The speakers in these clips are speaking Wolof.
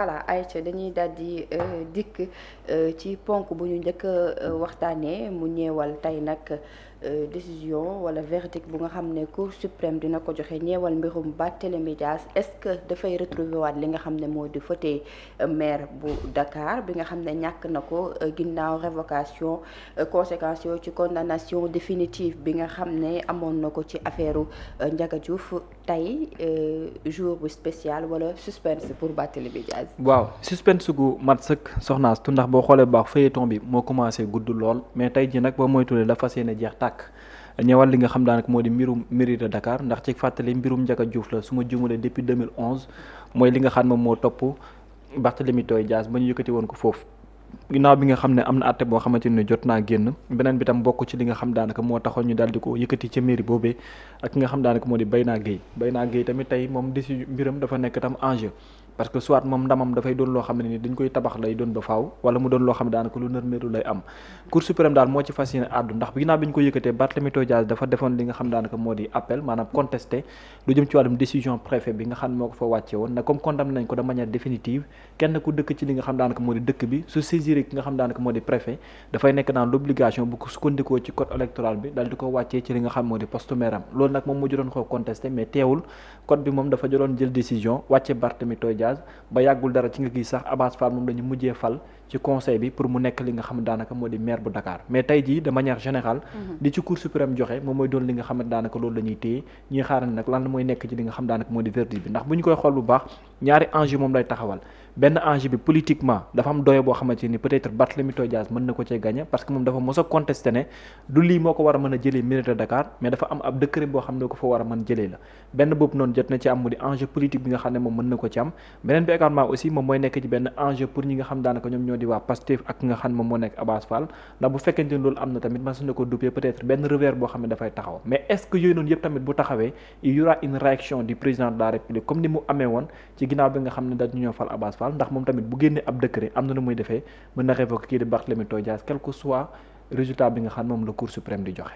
voilà Aïcha dañuy daal di dikk ci ponk bu ñu njëkk a waxtaanee mu ñeewal tey nag décision wala verdict bu nga xam ne Cour suprême dina ko joxe ñeewal mbirum Barthélémy Dias est-ce que dafay retrouver waat li nga xam ne moo di fauteuil maire bu Dakar bi nga xam ne ñàkk na ko ginnaaw révocation conséquences yooyu ci condamnation définitive bi nga xam ne amoon na ko ci affaire Ndiaga Diouf tey jour bu spécial wala suspense pour Barthélémy Dias. waaw suspense gu mat sëkk soxnaas tu ndax boo xoolee bu baax feuilleton bi moo commencé gudd lool mais tey ji nag boo moytuwulee la fas yéene jeex tàkk ñëwal li nga xam daanaka moo di mbirum mairie de Dakar ndax ci fàttali mbirum Ndiaga Diouf la su ma jumalee depuis 2011 mooy li nga xam moom moo topp Barthélémy Dias ba ñu yëkkati woon ko foofu. ginnaaw bi nga xam ne am na àtte boo xamante ni jot naa génn beneen bi tam bokk ci li nga xam daanaka moo taxoon ñu daal di ko yëkkati ca mairie boobee ak ki nga xam daanaka moo di Bayna Gueye tamit tey moom décision mbiram dafa nekk tam enjeu parce que soit moom ndamam dafay doon loo xam ne ni dañ koy tabax lay doon ba faaw wala mu doon loo xam ne daanaka lu nërmeeru lay am Cour suprême daal moo ci fas yéene àddu ndax ginnaaw bi ñu ko yëkkatee Barthélémy Dias dafa defoon li nga xam daanaka moo di appel maanaam contesté lu jëm ci wàllum décision préfet bi nga xam ne moo ko fa wàcce woon ne comme condamné nañ ko de manière définitive kenn ku dëkk ci li nga xam daanaka moo di dëkk bi su saisir ki nga xam daanaka moo di préfet dafay nekk dans l'obligation bu ko sukkandikoo ci code électoral bi daal di ko wàccee ci li nga xam moo di poste maire am loolu nag moom moo jotoon ko contesté mais teewul code bi moom dafa jotoon jël décision wàcce Barthélémy Dias ba yàggul dara ci nga gis sax Abass Fall moom dañu mujjee fal ci conseil bi pour mu nekk li nga xam daanaka moo di maire bu Dakar mais tey jii de manière générale li ci Cour suprême joxe moom mooy doon li nga xam ne daanaka loolu la ñuy téye ñuy xaarandi nag lan mooy nekk ci li nga xam daanaka moo di verdict bi ndax bu ñu koy xool bu baax ñaari enjeu moom lay taxawal benn enjeu bi politiquement dafa am doye boo xamante ni peut-être Barthélémy Dias mën na ko cee gagné parce que moom dafa mos a contesté ne du lii moo ko war a mën a jëlee mairie de Dakar mais dafa am ab décret boo xam ne ko fa war a mën jëlee la benn boobu noonu jot na ci am mu di enjeu politique bi nga xam ne moom mën na ko ci am beneen bi également aussi moom mooy nekk ci benn enjeu pour ñi nga xam daanaka ñoom ñoo di waa Pastef ak nga xam ne moom moo nekk Abass Fall ndax bu fekkente ni loolu am na tamit mas na ko duppee peut-être benn revers boo xam ne dafay taxaw mais est-ce que yooyu noonu yëpp tamit bu taxawee il y aura une réaction du président de la République comme ni mu amee woon ci ginnaaw bi nga xam ne dañu ñoo fal Abass Fall ndax moom tamit bu génnee ab décret am na nu muy defee mën na révoquer kii di Barthélémy Dias quel que soit résultat bi nga xam moom la Cour suprême di joxe.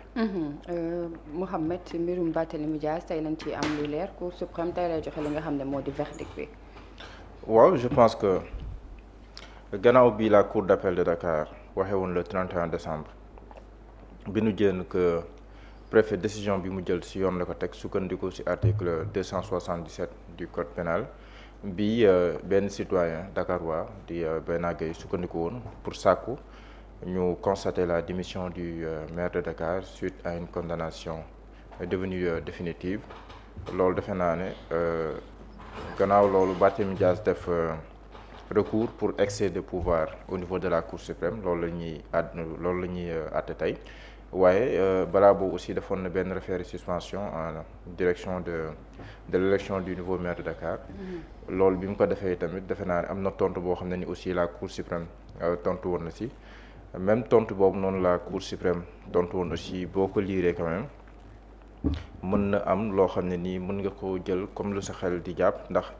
Mouhamed mbirum Barthélémy Dias tey lañ ci am lu leer Cour suprême tey lay joxe li nga xam ne moo di verdict bi. waaw je pense que gannaaw bi la Cour d'appel de Dakar waxee woon le 31 décembre bi nu jénn que préfet décision bi mu jël ci yoon la ko teg sukkandiku ci article 277 du code pénal bi benn citoyen dakarois di Bayna Gueye sukkandiku woon pour sàkku ñu constater la démission du maire de Dakar suite à une condamnation devenue définitive loolu defe naa ne gannaaw loolu Barthélémy Dias def recours pour excès de pouvoir au niveau de la Cour suprême loolu la ñuy àtte tey waaye balaa boobu aussi defoon na benn référé suspension en direction de l'élection du nouveau maire de Dakar loolu bi mu ko defee tamit defe naa ne am na tontu boo xam ne ni aussi la Cour suprême tontu woon na si même tontu boobu noonu la Cour suprême tontu woon aussi boo ko liiree quand même mën na am loo xam ne nii mën nga ko jël comme lu sa xel di jàpp ndax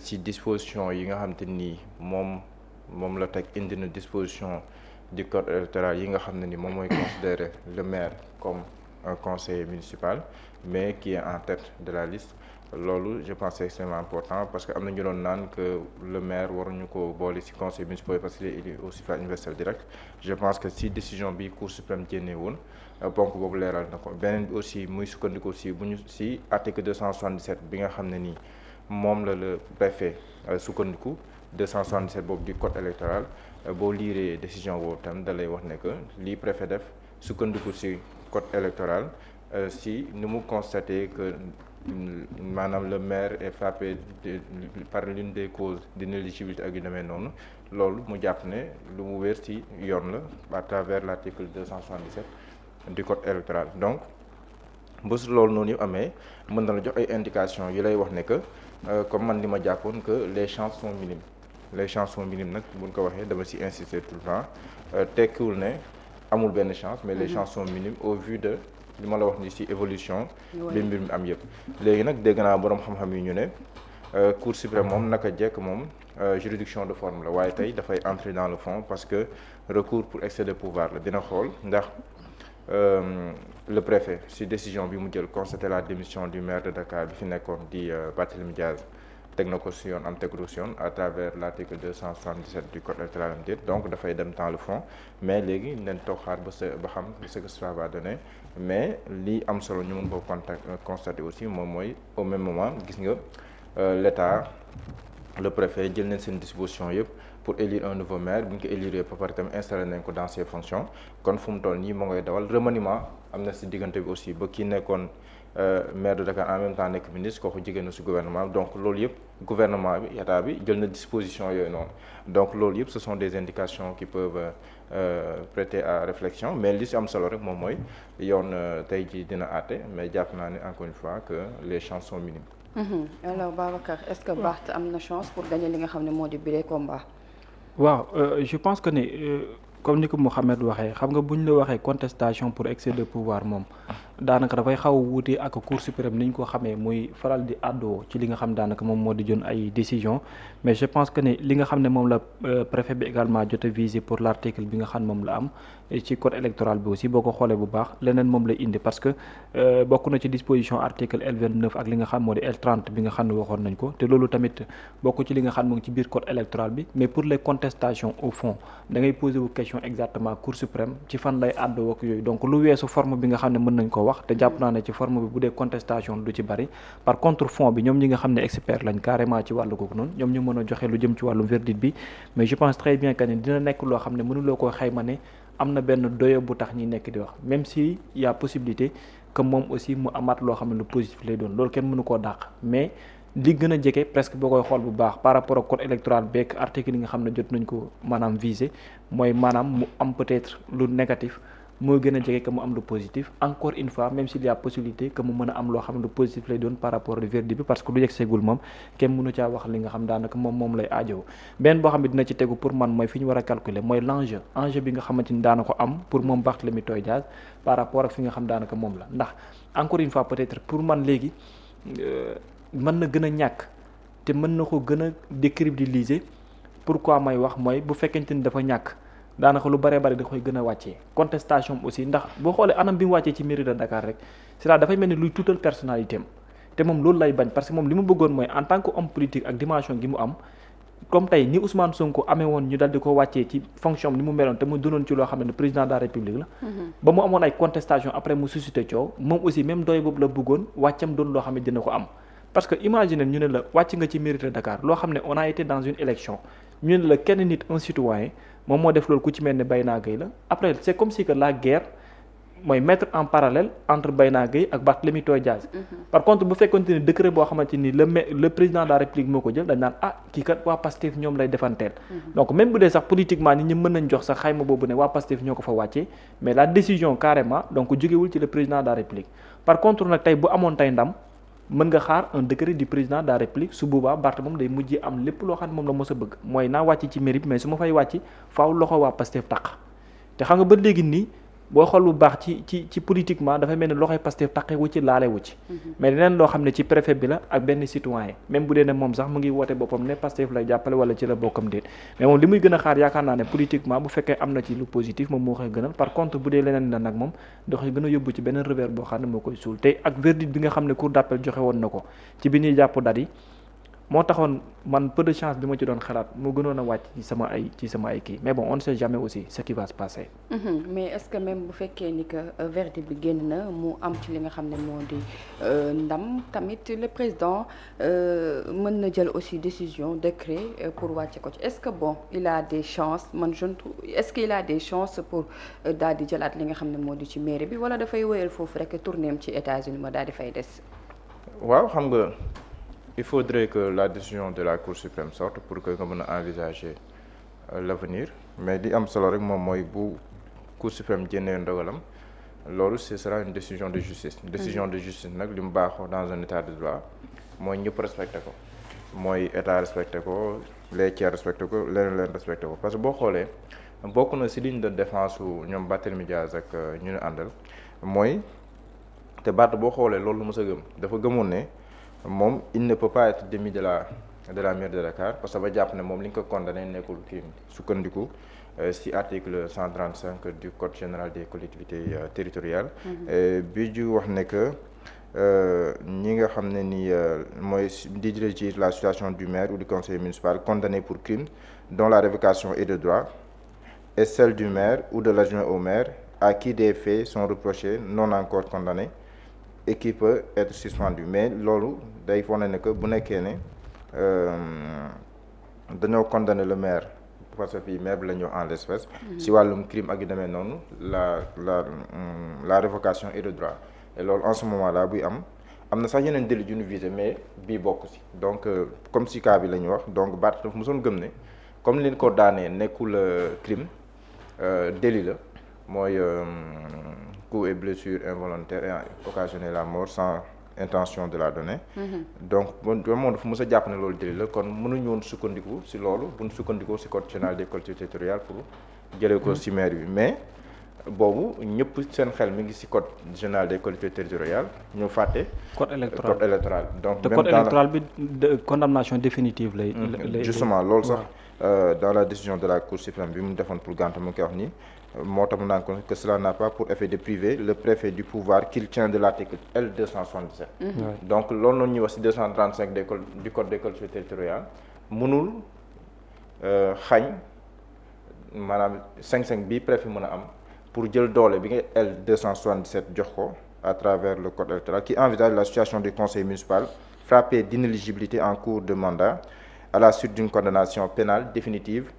ci disposition yi nga xam te nii moom la teg indi na disposition du code électoral yi nga xam ne ni moom mooy considérer le maire comme un conseiller municipal mais qui est en tête de la liste loolu je pense c'est extrêmement important parce que am na ñu doon naan que le maire waruñu ko boole ci conseil municipal parce que il est au suffrage universel direct je pense que ci décision bi Cour suprême génnee woon ponk boobu leeral na ko beneen bi aussi muy sukkandiku ci bu ñu ci article 277 bi nga xam ne nii moom la le préfet sukkandiku 277 boobu du code électoral boo liiree décision boobu tam da lay wax ne que lii préfet def sukkandiku ci code électoral si ni mu constaté que maanaam le maire est frappé par l'une des causes d'inéligibilité ak yu demee noonu loolu mu jàpp ne lu mu wér ci yoon la à travers l'article 277 du code électoral donc bés loolu noonu yëpp amee mën na la jox ay indications yi lay wax ne que comme man li ma jàppoon que les chances sont minimes nag buñ ko waxee dama ci insister tout le temps tekkiwul ne amul benn chance mais les chances sont minimes au vu de li ma la wax ni ci évolution bi mbir mi am yëpp léegi nag dégg naa boroom xam-xam yi ñu ne Cour suprême moom naka jekk moom juridiction de forme la waaye tey dafay entrer dans le fond parce que recours pour excès de pouvoir la dina xool ndax le préfet ci décision bi mu jël constater la démission du maire de Dakar bi fi nekkoon di Barthélémy Dias teg na ko si yoon am tegu si yoon à travers l'article 277 du code électoral donc dafay dem dans le fond mais léegi nañ toog xaar ba xam ce que cela va donner mais li am solo ñu mën ko constater aussi moom mooy au même moment gis nga l'État le préfet jël nañ seen disposition yëpp pour élire un nouveau maire bu ñu ko élire ba pare tamit installé nañ ko dans ses fonctions kon fu mu toll nii moo ngay dawal remaniement am na si diggante bi aussi ba kii nekkoon maire de Dakar en même temps nekk ministre kooku jigéen na si gouvernement bi donc loolu yëpp gouvernement bi état bi jël na disposition yooyu noonu donc loolu yëpp ce sont des indications qui peuvent prêter à réflexion mais li si am solo rek moom mooy yoon tey jii dina àtte mais jàpp naa ne encore une fois que les chances sont minimes. Alors Babacar est-ce que Barth am na chance pour gagner li nga xam ne moo di bile combat. waaw je pense que ni comme ni ko Mouhamed waxee xam nga bu ñu la waxee contestation pour excès de pouvoir moom daanaka dafay xaw a wuute ak Cour suprême ni ñu ko xamee muy faral di àddoo ci li nga xam daanaka moom moo di jël ay décision mais je pense que ni li nga xam ne moom la préfet bi également jot a visé pour l'article bi nga xam moom la am ci code électoral bi aussi boo ko xoolee bu baax leneen moom lay indi parce que bokk na ci disposition article L29 ak li nga xam moo di L30 bi nga xam ne waxoon nañ ko te loolu tamit bokk ci li nga xam moo ngi ci biir code électoral bi mais pour les contestations au fond da ngay poser wu question exactement Cour suprême ci fan lay àddoo ak yooyu donc lu weesu forme bi nga xam ne mën nañ ko wax te jàpp naa ne ci forme bi bu dee contestation du ci bari par contre fond bi ñoom ñi nga xam ne expert lañ carrément ci wàllu googu noonu ñoom ñu mën a joxe lu jëm ci wàllu verdict bi mais je pense très bien que ne dina nekk loo xam ne mënuloo koo xayma ne am na benn doyo bu tax ñi nekk di wax même si y a possibilité que moom aussi mu amaat loo xam ne lu positif lay doon loolu kenn mënu koo dàq mais li gën a jege presque boo koy xool bu baax par rapport ak code électoral beeg article yi nga xam ne jot nañ ko maanaam visé mooy maanaam mu am peut-être lu négatif mooy gën a jege que mu am lu positif encore une fois même s'il y a possibilité que mu mën a am loo xam ne lu positif lay doon par rapport au verdict bi parce que lu yegg seegul moom kenn mënu caa wax li nga xam daanaka moom lay aajow benn boo xam ne dina ci tegu pour man mooy fi ñu war a calculer mooy l'enjeu bi nga xamante ni daana ko am pour moom Barthélémy Toye Dias par rapport ak fi nga xam daanaka moom la ndax encore une fois peut-être pour man léegi mën na gën a ñàkk te mën na ko gën a décrédibiliser pourquoi may wax mooy bu fekkente ni dafa ñàkk daanaka lu bëree bëri da koy gën a wàccee contestation aussi ndax boo xoolee anam bi mu wàccee ci mairie de Dakar rek c'est-à-dire dafay mel ni luy tuutal personnalité am te moom loolu lay bañ parce que moom li mu bëggoon mooy en tant que homme politique ak dimension gi mu am comme tey ni Ousmane Sonko amee woon ñu dal di ko wàccee ci fonction ni mu meloon te mu donoon ci loo xam ne président de la République la ba mu amoon ay contestation après mu suscité coow moom aussi même doy boobu la bëggoon wàccam doon loo xam ne dina ko am parce que imagine ñu ne la wàcc nga ci mairie de Dakar loo xam ne on a été dans une élection ñu ne la kenn nit un citoyen moom moo def loolu ku ci mel ne Bayna Gueye la après c'est comme si que la guerre mooy mettre en parallèle entre Bayna Gueye ak Barthélémy Toye Dias par contre bu fekkonte ni décret boo xamante ni le président de la République moo ko jël dañ naan kii kat waa Pastef ñoom lay defanteel donc même bu dee sax politiquement nit ñi mën nañ jox sax xayma boobu ne waa Pastef ñoo ko fa wàccee mais la décision carrément donc jógewul ci le président de la République par contre nag tey bu amoon tey ndam mën nga xaar un décret du président de la République su boobaa Barth moom day mujjee am lépp loo xam ne moom la mos a bëgg mooy naa wàcc ci mairie bi mais su ma fay wàcc faaw loxo waa Pastef taq te xam nga ba léegi nii boo xool bu baax ci politiquement dafay mel ni loxoy Pastef taqe wu ci laale wu ci mais leneen loo xam ne ci préfet bi la ak benn citoyen même bu dee ne moom sax mu ngi woote boppam ne Pastef lay jàppale wala ci la bokkam déet mais moom li muy gën a xaar yaakaar naa ne politiquement bu fekkee am na ci lu positif moom moo koy gënal par contre bu dee leneen la nag moom da koy gën a yóbbu ci beneen revers boo xam ne moo koy suul te ak verdict bi nga xam ne cour d'appel joxe woon na ko ci bi ñuy jàpp dat yi moo taxoon man peu de chance bi ma ci doon xalaat mu gënoon a wàcc ci sama ay kii mais bon on ne sait jamais aussi ce qui va se passer. mais est-ce que même bu fekkee ni que verdict bi génn na mu am ci li nga xam ne moo di ndam tamit le président mën na jël aussi décision décret pour wàcce ko ci est-ce que bon il a des chances man je est-ce qu'il a des chances pour daal di jëlaat li nga xam ne moo di ci mairie bi wala dafay wéyal foofu rek tournéem ci États-Unis ma daal di fay des. waaw xam nga. Il faudrait que la décision de la Cour suprême sorte pour que nga mën a envisager l'avenir mais li am solo rek moom mooy bu Cour suprême génnee ndogalam loolu ce sera une décision de justice. décision de justice nag li mu baaxoo dans un état de droit mooy ñëpp respecté ko mooy état respecté ko les tiers respecté ko leen respecté ko parce que boo xoolee bokk na ci ligne de défense su ñoom Barthélémy Dias ak ñu ne àndal mooy te Barth boo xoolee loolu lu mës a gëm dafa gëmoon ne. moom il ne peut pas être démis de la mairie de Dakar parce que ba jàpp ne moom li nga ko condamné nekkul kii sukkandiku ci article 135 du code général des collectivités territoriales bi ju wax ne que ñi nga xam ne ni mooy di régir la situation du maire ou du conseiller municipal condamné pour crime dont la révocation est de droit et celle du maire ou de l'adjoint au maire à qui des faits sont reprochés non encore condamnés et qui peut être suspendu. Mais loolu day foog ne que bu nekkee ne dañoo condamné le maire parce que fii maire bi la ñu wax en l'espèce si wàllum crime ak yu demee noonu la révocation est de droit et loolu en ce moment là buy am na sax yeneen délit yu ñu visé mais bii bokk si donc comme si cas bi la ñu wax donc Barth dafa mosoon gëm ne comme leen ko daanee nekkul crime délit la mooy coups et blessures involontaires et occasionner la mort sans intention de la donner. Donc moom dafa mos a jàpp ne loolu délit la kon mënuñu woon sukkandiku si loolu bu ñu sukkandikoo si code général des collectivités territoriales pour jëlee ko si maire bi mais boobu ñëpp seen xel mi ngi si code général des collectivités territoriales ñu fàtte. code électoral donc te code électoral bi condamnation définitive lay. justement loolu sax dans la décision de la Cour suprême bi mu defoon pour Ganta mu ngi koy wax nii. moo tax mu naan ko que cela n'a pas pour effet de priver le préfet du pouvoir qu'il tient de l'article L277. Donc loolu noonu ñuy wax ci 235 du code des collectivités territoriales mënul xañ maanaam 5-5 bi préfet mën a am pour jël doole bi nga L277 jox ko à travers le code électoral qui envisage la situation du conseil municipal frappé d'inéligibilité en cours de mandat à la suite d'une condamnation pénale définitive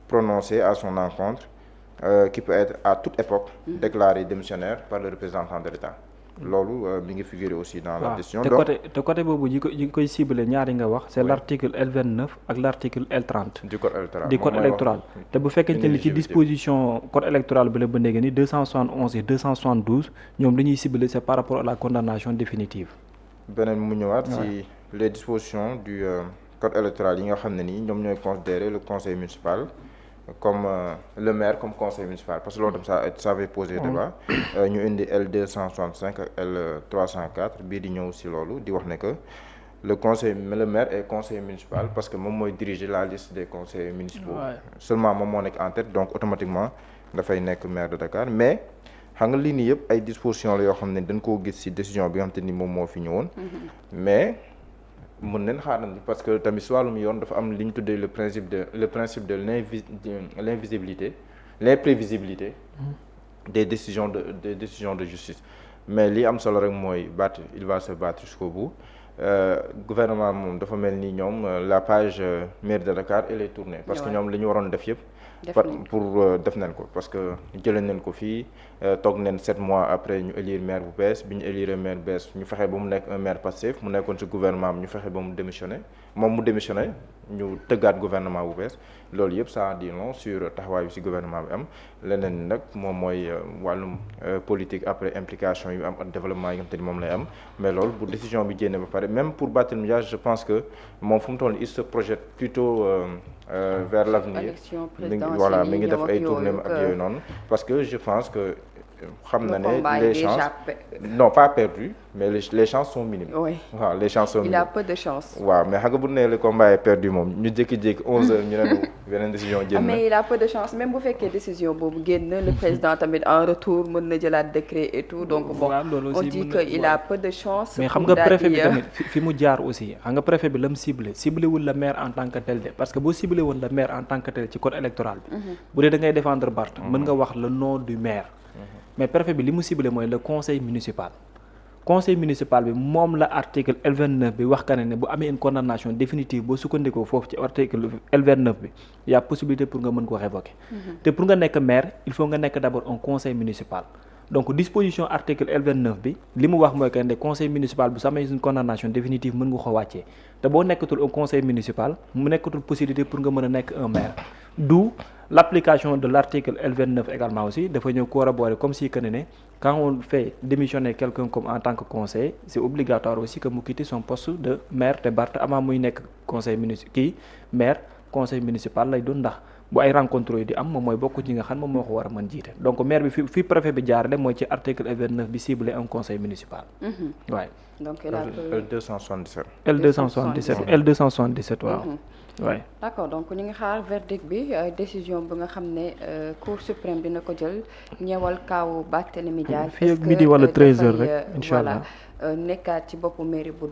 prononcée à son encontre. Qui peut être à toute époque déclaré démissionnaire par le représentant de l'État. loolu mi ngi figurer aussi dans la décision. te côté boobu yi koy ciblé ñaari nga wax c'est l'article L29 ak l'article L30 du code électoral te bu fekkente ni ci disposition code électoral bi la ba léegi ni 271 et 272 ñoom li ñuy ciblé c'est par rapport à la condamnation définitive. beneen mu ñëwaat ci les dispositions du code électoral yi nga xam ne nii ñoom ñooy considérer le conseil municipal comme le maire comme conseil municipal parce que loolu tam ça avait posé débat ñu indi L265 ak L304 bii di ñëw si loolu di wax ne que le maire est conseiller municipal parce que moom mooy diriger la liste des conseillers municipaux seulement moom moo nekk en tête donc automatiquement dafay nekk maire de Dakar mais xam nga lii nii yëpp ay dispositions la yoo xam ne dañ koo gis ci décision bi nga xam te ni moom moo fi ñëwoon mais mën nañ xaarandi parce que tamit si wàllum yoon dafa am li ñu tuddee le principe de l'invisibilité l'imprévisibilité des décisions de justice mais li am solo rek mooy il va se battre jusqu'au bout gouvernement moom dafa mel ni ñoom la page mairie de Dakar elle est tournée parce que ñoom li ñu waroon def yëpp pour def nañ ko parce que jëlee nañ ko fii toog nañ 7 mois après ñu élire maire bu bees bi ñu élire maire bu bees ñu fexe ba mu nekk un maire passif mu nekkoon ci gouvernement bi ñu fexe ba mu démissionné ñu tëggaat gouvernement bu bees loolu yëpp ça dit long sur taxawaay bi ci gouvernement bi am leneen nag moom mooy wàllum politique après implication yu am ak développement yi nga xam te ni moom lay am mais loolu bu décision bi génne ba pare même pour Barthélémy Dias je pense que moom fu mu toll il se projette plutôt vers l'avenir voilà mi ngi def ay tournées ak yooyu noonu parce que je pense que xam na ne les chances non pas perdu mais les chances sont minimes. oui waaw les chances sont minimes. il a peu de chance. waaw mais xam nga bu ne le combat est perdu moom ñu jékki-jékki 11h ñu ne beneen décision génn na. mais il a peu de chance même bu fekkee décision boobu génn le président tamit en retour mën na jëlaat décret et tout donc bon on dit que il a peu de chance. mais xam nga préfet bi tamit fi mu jaar aussi xam nga préfet bi la mu ciblé wul la maire en tant que tel de parce que boo ciblé woon la maire en tant que tel ci code électoral bi. bu dee da ngay défendre Barth mën nga wax le nom du maire. mais préfet bi li mu ciblé mooy le conseil municipal bi moom la article L29 bi wax ka ne bu amee une condamnation définitive boo sukkandikoo foofu ci article L29 bi y a possibilité pour nga mën ko révoquer te pour nga nekk maire il faut nga nekk d'abord un conseil municipal donc disposition article L29 bi li mu wax mooy que ne conseil municipal bu amee une condamnation définitive mën nga ko wàccee te boo nekkatul un conseil municipal mu nekkatul possibilité pour nga mën a nekk un maire d'où l'application de l'article L29 également aussi dafa ñëw corroborer comme si que ne quand on fait démissionner quelqu'un comme en tant que conseiller c'est obligatoire aussi que mu quitte son poste de maire te Barth avant muy nekk conseil municipal lay doon ndax bu ay rencontre yi di am moom mooy bokk ci nga xam moom moo ko war a mën jiite donc maire bi fi préfet bi jaarale mooy ci article 29 bi ciblé un conseil municipal. waaye. donc L277. L277 waaw. waaye. d'accord donc ñu ngi xaar verdict bi décision bi nga xam ne cour suprême dina ko jël ñeewal kaawu Barthélémy Dias. fii ak midi wala 13h rek incha allah nekkaat ci boppu mairie bu